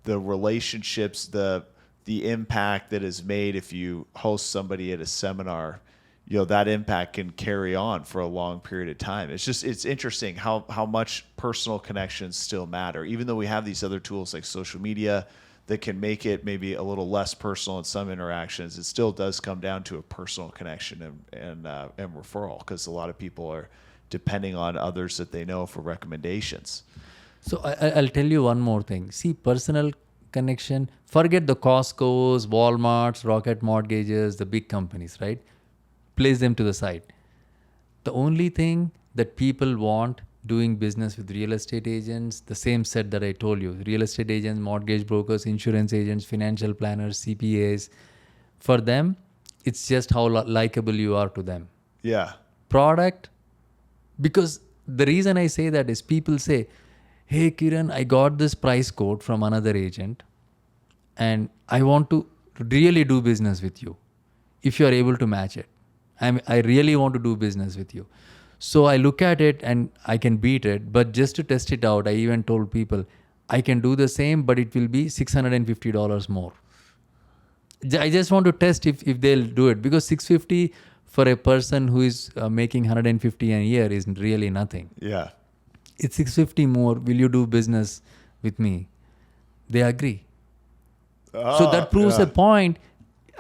the relationships, the impact that is made if you host somebody at a seminar, that impact can carry on for a long period of time. It's interesting how much personal connections still matter, even though we have these other tools like social media that can make it maybe a little less personal in some interactions, it still does come down to a personal connection and referral, because a lot of people are depending on others that they know for recommendations. So I'll tell you one more thing. See, personal connection, forget the Costco's, Walmart's, Rocket Mortgages, the big companies, right? Place them to the side. The only thing that people want doing business with real estate agents, the same set that I told you, real estate agents, mortgage brokers, insurance agents, financial planners, CPAs, for them, it's just how likable you are to them. Yeah. Product, because the reason I say that is people say, hey Kiran, I got this price quote from another agent and I want to really do business with you if you are able to match it. I really want to do business with you. So I look at it and I can beat it, but just to test it out, I even told people I can do the same, but it will be $650 more. I just want to test if they'll do it, because $650 for a person who is making $150 a year is really nothing. Yeah. It's $650 more. Will you do business with me? They agree. So that proves a point.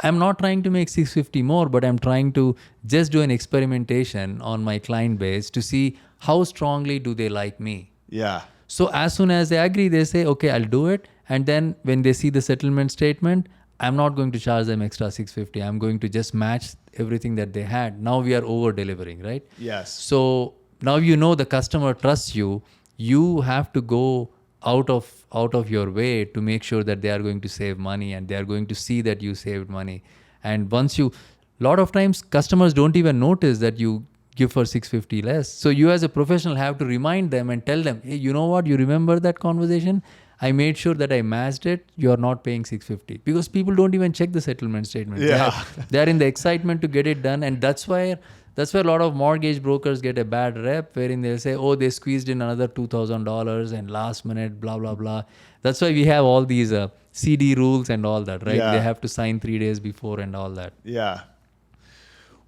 I'm not trying to make $650 more, but I'm trying to just do an experimentation on my client base to see how strongly do they like me. Yeah. So as soon as they agree, they say, okay, I'll do it. And then when they see the settlement statement, I'm not going to charge them extra $650. I'm going to just match everything that they had. Now we are over delivering, right? Yes. So now you know the customer trusts you. You have to go out of your way to make sure that they are going to save money and they are going to see that you saved money. And once you, lot of times customers don't even notice that you give for $650 less. So you as a professional have to remind them and tell them, hey, you know what? You remember that conversation? I made sure that I matched it. You are not paying $650, because people don't even check the settlement statement. Yeah. They are in the excitement to get it done. And that's why a lot of mortgage brokers get a bad rep, wherein they'll say, oh, they squeezed in another $2,000 and last minute, blah, blah, blah. That's why we have all these CD rules and all that, right? Yeah. They have to sign 3 days before and all that. Yeah.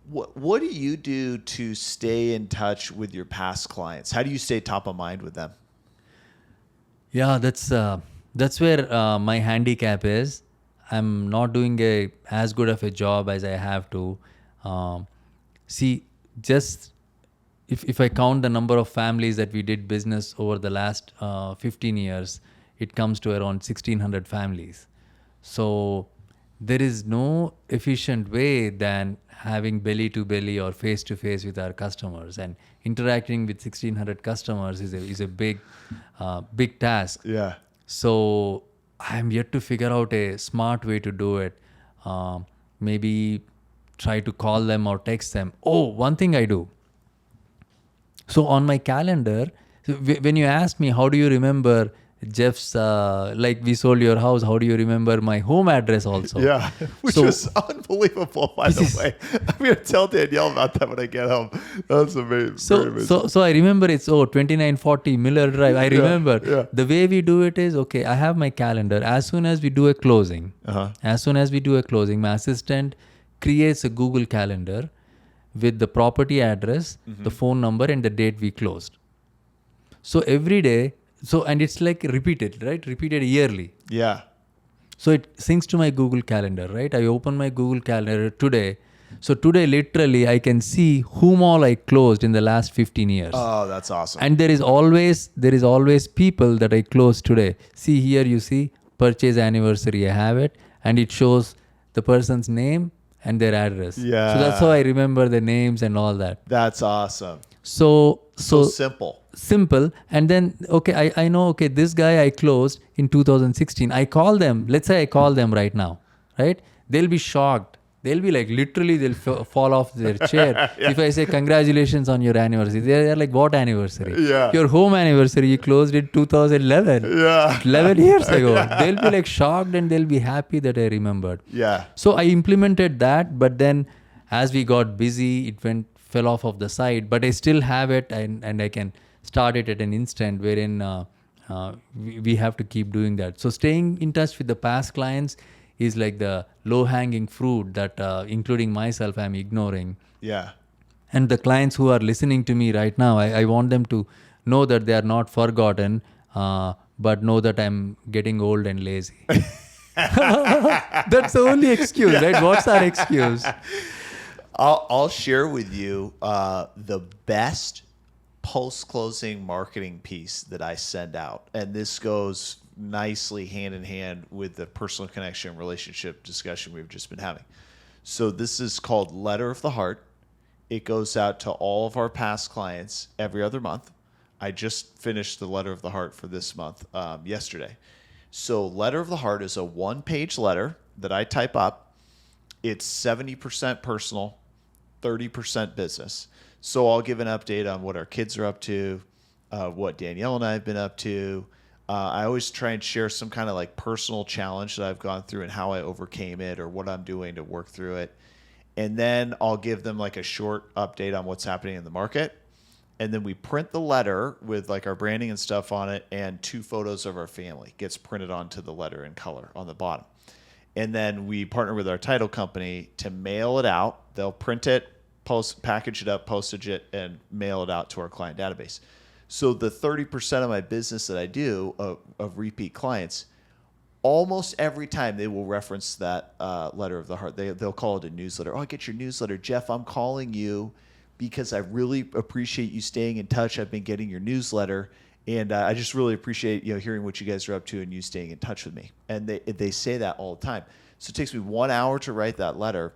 What do you do to stay in touch with your past clients? How do you stay top of mind with them? Yeah, that's where my handicap is. I'm not doing as good of a job as I have to. See, just if I count the number of families that we did business over the last 15 years, it comes to around 1,600 families. So there is no efficient way than having belly to belly or face to face with our customers, and interacting with 1,600 customers is a big task. Yeah. So I'm yet to figure out a smart way to do it. Maybe try to call them or text them. Oh, one thing I do. So on my calendar, when you ask me, how do you remember Jeff's, like we sold your house, how do you remember my home address also? Yeah, which is unbelievable, by the way. I'm going to tell Danielle about that when I get home. That's amazing. So I remember it's 2940 Miller Drive. I remember. Yeah. The way we do it is, okay, I have my calendar. As soon as we do a closing, my assistant creates a Google Calendar with the property address, the phone number, and the date we closed. So every day, and it's like repeated, right? Repeated yearly. Yeah. So it syncs to my Google Calendar, right? I open my Google Calendar today. So today, literally, I can see whom all I closed in the last 15 years. Oh, that's awesome. And there is always people that I closed today. See here, you see purchase anniversary. I have it, and it shows the person's name and their address. Yeah. So that's how I remember the names and all that. That's awesome. So simple. And then, okay, I know, okay, this guy I closed in 2016. I call them. Let's say I call them right now, right? They'll be shocked. They'll be like, literally, they'll fall off their chair. If I say, congratulations on your anniversary, they're like, what anniversary? Yeah. Your home anniversary, you closed in 2011. Yeah. 11 years ago. They'll be like shocked, and they'll be happy that I remembered. Yeah. So I implemented that, but then as we got busy, it fell off of the side, but I still have it, and I can start it at an instant, wherein we have to keep doing that. So staying in touch with the past clients is like the low-hanging fruit that, including myself, I'm ignoring. Yeah. And the clients who are listening to me right now, I want them to know that they are not forgotten, but know that I'm getting old and lazy. That's the only excuse, right? What's our excuse? I'll share with you the best post-closing marketing piece that I send out. And this goes nicely hand in hand with the personal connection relationship discussion we've just been having. So this is called Letter of the Heart. It goes out to all of our past clients every other month. I just finished the Letter of the Heart for this month yesterday. So Letter of the Heart is a one-page letter that I type up. It's 70% personal, 30% business. So I'll give an update on what our kids are up to, what Danielle and I have been up to. I always try and share some kind of like personal challenge that I've gone through and how I overcame it or what I'm doing to work through it. And then I'll give them like a short update on what's happening in the market. And then we print the letter with like our branding and stuff on it, and 2 photos of our family gets printed onto the letter in color on the bottom. And then we partner with our title company to mail it out. They'll print it, package it up, postage it, and mail it out to our client database. So the 30% of my business that I do of repeat clients, almost every time they will reference that Letter of the Heart. They'll call it a newsletter. Oh, I get your newsletter. Jeff, I'm calling you because I really appreciate you staying in touch. I've been getting your newsletter, and I just really appreciate hearing what you guys are up to and you staying in touch with me. And they say that all the time. So it takes me 1 hour to write that letter,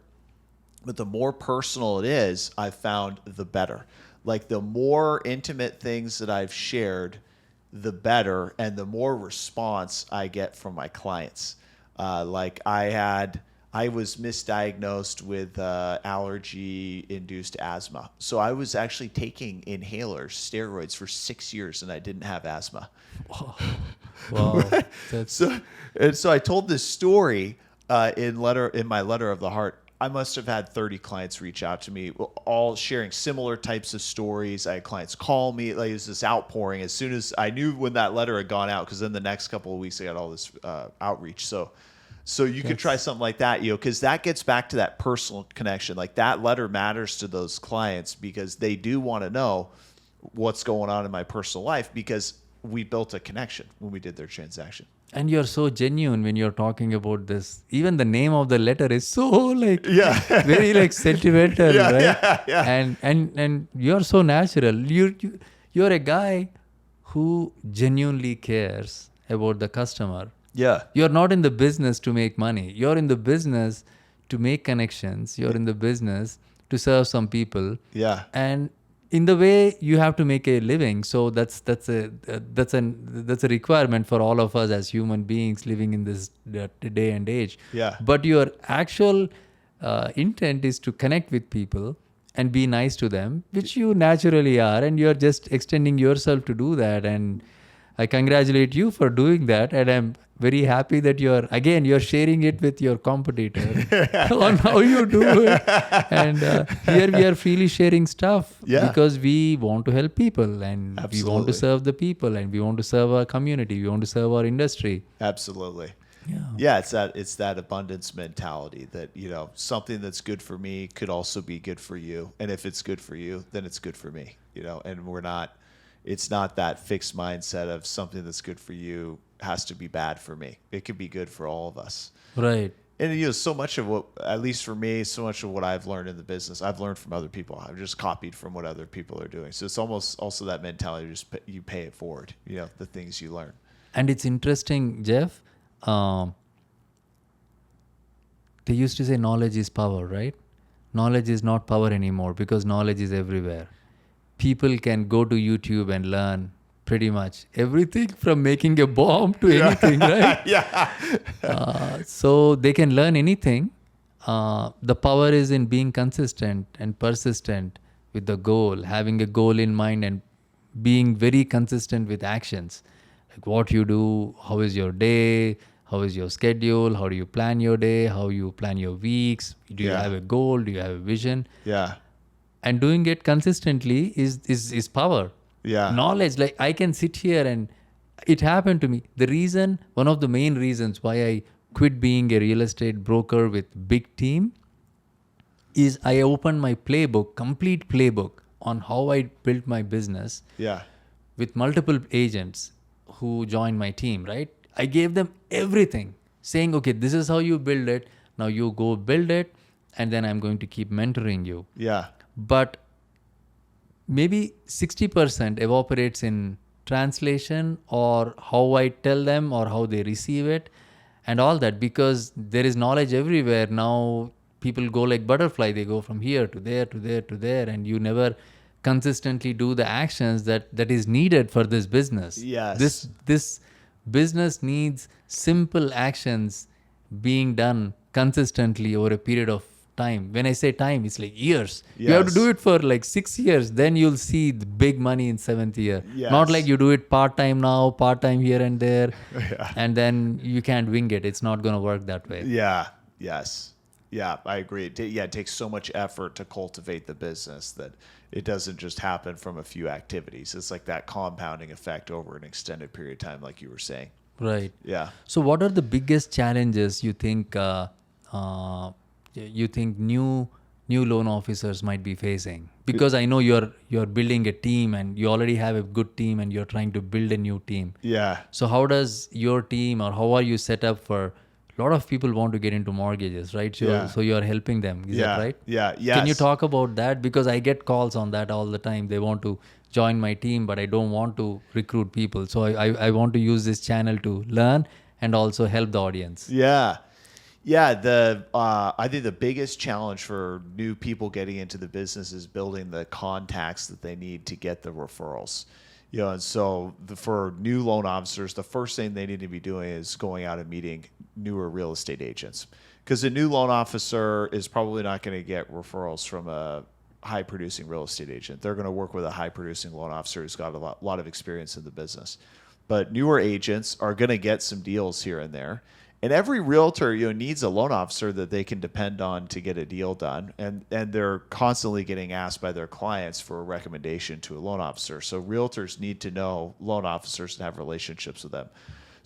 but the more personal it is, I've found the better. Like the more intimate things that I've shared, the better, and the more response I get from my clients. Like I was misdiagnosed with allergy-induced asthma. So I was actually taking inhalers, steroids for 6 years, and I didn't have asthma. Wow. Right? So I told this story in my Letter of the Heart. I must have had 30 clients reach out to me, all sharing similar types of stories. I had clients call me. Like, it was this outpouring as soon as I knew when that letter had gone out, because then the next couple of weeks I got all this outreach. So you could try something like that, because that gets back to that personal connection. Like that letter matters to those clients because they do want to know what's going on in my personal life, because we built a connection when we did their transaction. And you're so genuine when you're talking about this. Even the name of the letter is so like very like sentimental, right? Yeah. And you're so natural. You're a guy who genuinely cares about the customer. Yeah. You're not in the business to make money. You're in the business to make connections. You're in the business to serve some people. Yeah. And in the way you have to make a living. So that's a requirement for all of us as human beings living in this day and age. Yeah. But your actual intent is to connect with people and be nice to them, which you naturally are, and you're just extending yourself to do that. And I congratulate you for doing that, and I'm very happy that you're sharing it with your competitor on how you do it. And here we are freely sharing stuff because we want to help people, and we want to serve the people, and we want to serve our community, we want to serve our industry. Absolutely. Yeah, it's that abundance mentality that, something that's good for me could also be good for you. And if it's good for you, then it's good for me, and it's not that fixed mindset of something that's good for you has to be bad for me. It could be good for all of us. Right. And so much of what, at least for me, so much of what I've learned in the business, I've learned from other people. I've just copied from what other people are doing. So it's almost also that mentality, just you pay it forward, the things you learn. And it's interesting, Jeff. They used to say knowledge is power, right? Knowledge is not power anymore because knowledge is everywhere. People can go to YouTube and learn pretty much everything from making a bomb to anything, right? So they can learn anything. The power is in being consistent and persistent with the goal, having a goal in mind and being very consistent with actions. Like what you do, how is your day, how is your schedule, how do you plan your day, how you plan your weeks, do you have a goal, do you have a vision? Yeah. And doing it consistently is power. Yeah. Knowledge, like I can sit here and it happened to me. One of the main reasons why I quit being a real estate broker with big team is I opened my complete playbook on how I built my business with multiple agents who joined my team, right? I gave them everything. saying, okay, this is how you build it. Now you go build it, and then I'm going to keep mentoring you. Yeah. But maybe 60% evaporates in translation, or how I tell them or how they receive it and all that, because there is knowledge everywhere. Now people go like butterfly, they go from here to there to there to there, and you never consistently do the actions that is needed for this business. Yes. This business needs simple actions being done consistently over a period of time. When I say time, it's like years. You have to Yes. do it for like 6 years, then you'll see the big money in 7th year. Yes. Not like you do it part-time now, part-time here and there, Yeah. and then you can't wing it. It's not going to work that way. Yeah. Yes. Yeah, I agree. It takes so much effort to cultivate the business that it doesn't just happen from a few activities. It's like that compounding effect over an extended period of time, like you were saying. Right. Yeah. So what are the biggest challenges you think new loan officers might be facing? Because I know you're building a team, and you already have a good team, and you're trying to build a new team. Yeah. So how does your team, or how are you set up for? A lot of people want to get into mortgages, right? So, Yeah. so you're helping them. Is that right? Yeah. Yes. Can you talk about that? Because I get calls on that all the time. They want to join my team, but I don't want to recruit people. So I want to use this channel to learn and also help the audience. Yeah. Yeah, I think the biggest challenge for new people getting into the business is building the contacts that they need to get the referrals. And so for new loan officers, the first thing they need to be doing is going out and meeting newer real estate agents, because a new loan officer is probably not going to get referrals from a high producing real estate agent. They're going to work with a high producing loan officer who's got a lot of experience in the business. But newer agents are going to get some deals here and there. And every realtor, needs a loan officer that they can depend on to get a deal done. And they're constantly getting asked by their clients for a recommendation to a loan officer. So realtors need to know loan officers and have relationships with them.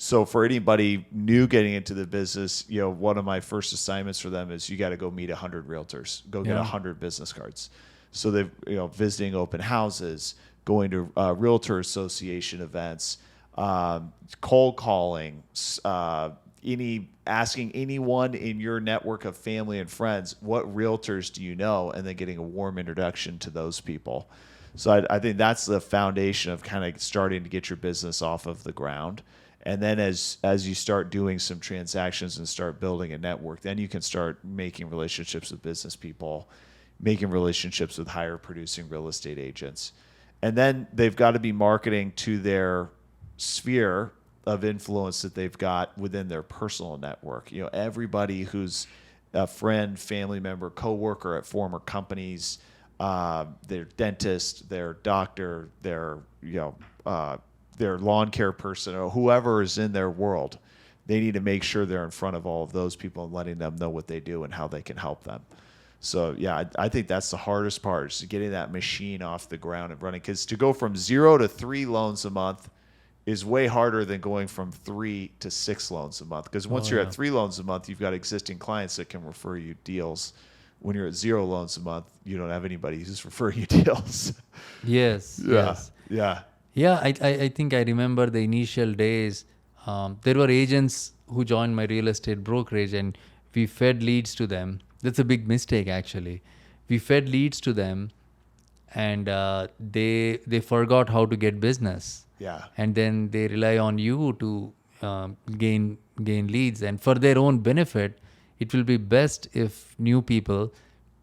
So for anybody new getting into the business, one of my first assignments for them is you got to go meet 100 realtors, go get 100 business cards. So they've, visiting open houses, going to realtor association events, cold calling, asking anyone in your network of family and friends, what realtors do you know, and then getting a warm introduction to those people. So I think that's the foundation of kind of starting to get your business off of the ground. And then as you start doing some transactions and start building a network, then you can start making relationships with business people, making relationships with higher producing real estate agents. And then they've got to be marketing to their sphere of influence that they've got within their personal network. Everybody who's a friend, family member, coworker at former companies, their dentist, their doctor, their lawn care person, or whoever is in their world, they need to make sure they're in front of all of those people and letting them know what they do and how they can help them. So yeah, I think that's the hardest part, is getting that machine off the ground and running. Because to go from 0 to 3 loans a month is way harder than going from 3 to 6 loans a month. Because once you're at 3 loans a month, you've got existing clients that can refer you deals. When you're at 0 loans a month, you don't have anybody who's referring you deals. Yes. Yeah. Yes. Yeah. Yeah, I think I remember the initial days. There were agents who joined my real estate brokerage, and we fed leads to them. That's a big mistake, actually. We fed leads to them, and they forgot how to get business. Yeah. And then they rely on you to gain leads. And for their own benefit, it will be best if new people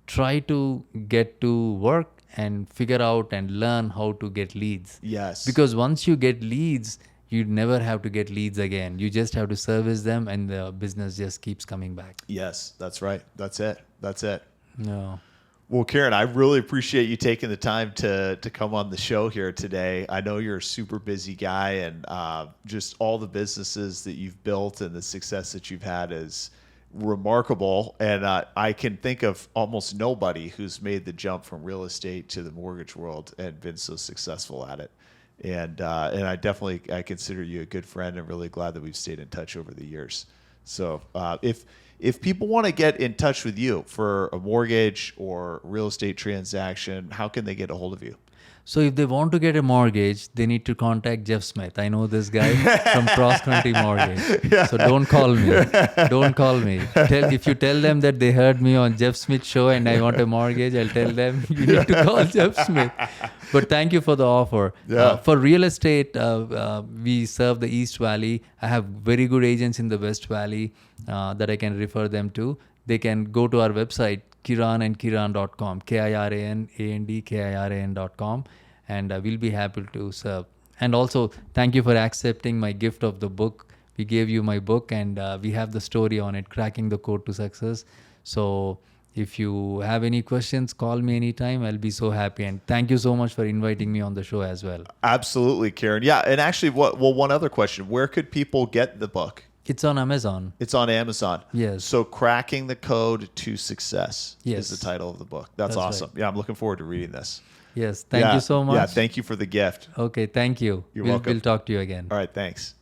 try to get to work and figure out and learn how to get leads. Yes. Because once you get leads, you never have to get leads again. You just have to service them, and the business just keeps coming back. Yes, that's right. That's it. No. Well, Kiran, I really appreciate you taking the time to come on the show here today. I know you're a super busy guy, and just all the businesses that you've built and the success that you've had is remarkable. And I can think of almost nobody who's made the jump from real estate to the mortgage world and been so successful at it. And I consider you a good friend, and really glad that we've stayed in touch over the years. So if people want to get in touch with you for a mortgage or real estate transaction, how can they get a hold of you? So if they want to get a mortgage, they need to contact Jeff Smith. I know this guy from Cross Country Mortgage. So don't call me. Don't call me. If you tell them that they heard me on Jeff Smith's show and I want a mortgage, I'll tell them you need to call Jeff Smith. But thank you for the offer. Yeah. For real estate, we serve the East Valley. I have very good agents in the West Valley that I can refer them to. They can go to our website, kiranandkiran.com, KIRANAND, and we'll be happy to serve. And also, thank you for accepting my gift of the book. We gave you my book, and we have the story on it, Cracking the Code to Success. So if you have any questions, call me anytime. I'll be so happy. And thank you so much for inviting me on the show as well. Absolutely, Kiran. Yeah, and actually, one other question. Where could people get the book? It's on Amazon. It's on Amazon. Yes. So Cracking the Code to Success Yes. is the title of the book. That's awesome. right. Yeah, I'm looking forward to reading this. Yes. Thank you so much. Yeah, thank you for the gift. Okay. Thank you. You're welcome. We'll talk to you again. All right, thanks.